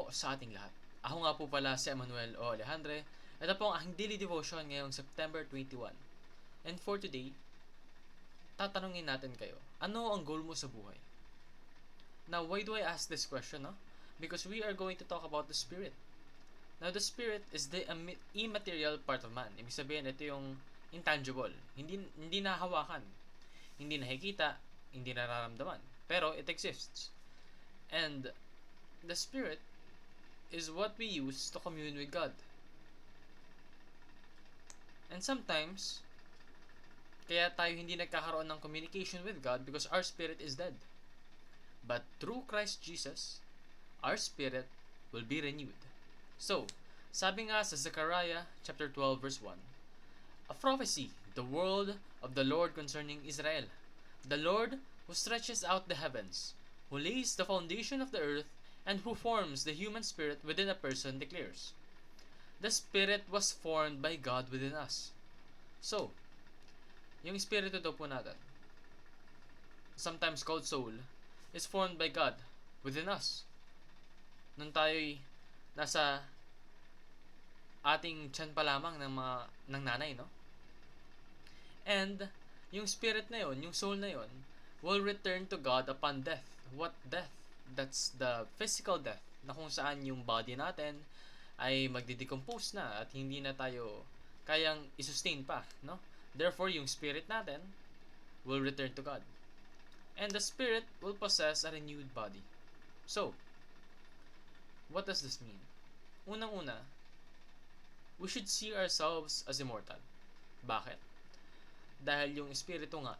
po sa ating lahat. Ako nga po pala si Emmanuel O. Alejandre. Ito po ang aking daily devotion ngayong September 21. And for today, tatanungin natin kayo, ano ang goal mo sa buhay? Now, why do I ask this question? No? Because we are going to talk about the spirit. Now, the spirit is the immaterial part of man. Ibig sabihin, ito yung intangible. Hindi nahawakan. Hindi nakikita. Hindi nararamdaman. Pero it exists. And the spirit is what we use to commune with God. And sometimes, kaya tayo hindi nagkakaroon ng communication with God because our spirit is dead. But through Christ Jesus, our spirit will be renewed. So, sabi nga sa Zechariah chapter 12 verse 1, a prophecy, the word of the Lord concerning Israel, the Lord who stretches out the heavens, who lays the foundation of the earth, and who forms the human spirit within a person declares, the spirit was formed by God within us. So, yung espiritu daw po natin, sometimes called soul, is formed by God within us. Nung tayo'y nasa ating tiyan pa lamang ng nanay, no? And yung spirit na yon, yung soul na yon, will return to God upon death. What death? That's the physical death, na kung saan yung body natin ay magdidecompose na at hindi na tayo kayang isustain pa, no? Therefore, yung spirit natin will return to God. And the spirit will possess a renewed body. So, what does this mean? Unang-una, we should see ourselves as immortal. Bakit? Dahil yung espiritu nga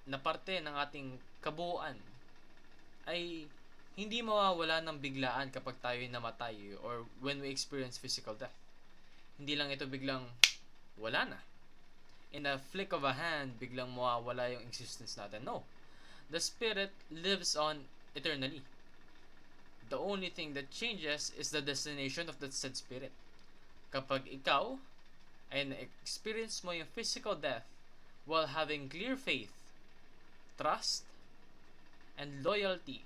na parte ng ating kabuuan ay hindi mawawala ng biglaan kapag tayo namatay or when we experience physical death. Hindi lang ito biglang wala na. In a flick of a hand, biglang mawawala yung existence natin. No. The spirit lives on eternally. The only thing that changes is the destination of that said spirit. Kapag ikaw ay na-experience mo yung physical death while having clear faith, trust, and loyalty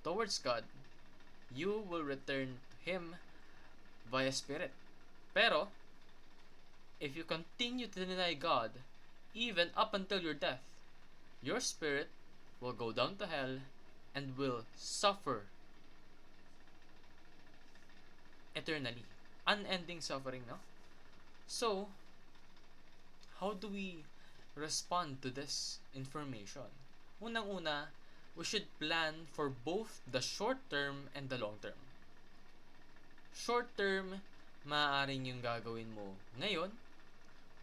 towards God, you will return to Him via Spirit. Pero, if you continue to deny God, even up until your death, your spirit will go down to hell and will suffer eternally. Unending suffering, no? So, how do we respond to this information? Unang-una, we should plan for both the short term and the long term. Short term, maaaring yung gagawin mo ngayon,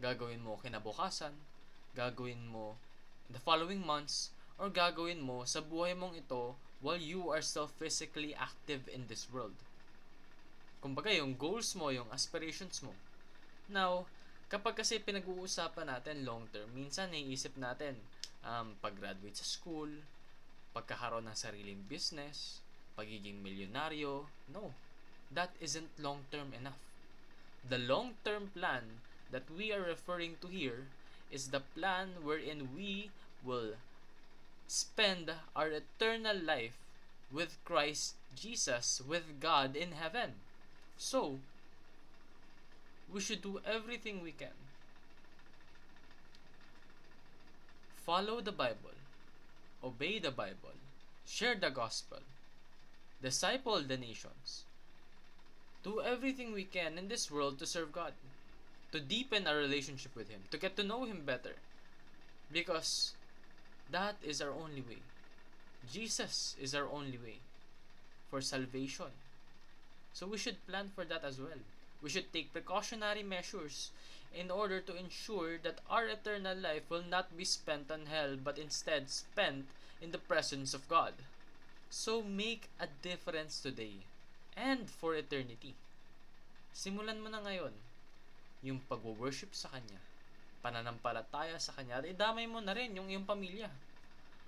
gagawin mo kinabukasan, gagawin mo in the following months, or gagawin mo sa buhay mong ito while you are still physically active in this world. Kumbaga, yung goals mo, yung aspirations mo. Now, kapag kasi pinag-uusapan natin long term, minsan naiisip natin pag-graduate sa school, pagkakaroon ng sariling business, pagiging milyonaryo. No, that isn't long term enough. The long term plan that we are referring to here is the plan wherein we will spend our eternal life with Christ Jesus, with God in heaven. So, we should do everything we can. Follow the Bible, obey the Bible, share the gospel, disciple the nations. Do everything we can in this world to serve God, to deepen our relationship with Him, to get to know Him better. Because that is our only way. Jesus is our only way for salvation. So we should plan for that as well. We should take precautionary measures in order to ensure that our eternal life will not be spent on hell but instead spent in the presence of God. So make a difference today and for eternity. Simulan mo na ngayon yung pag-worship sa Kanya, pananampalataya sa Kanya, at idamay mo na rin yung iyong pamilya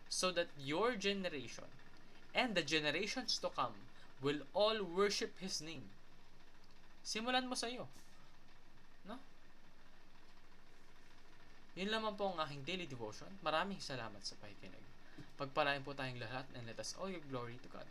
so that your generation and the generations to come will all worship His name. Simulan mo sa iyo. No? Yun lamang po ang aking daily devotion. Maraming salamat sa pakikinig. Pagpalain po tayong lahat and let us all give glory to God.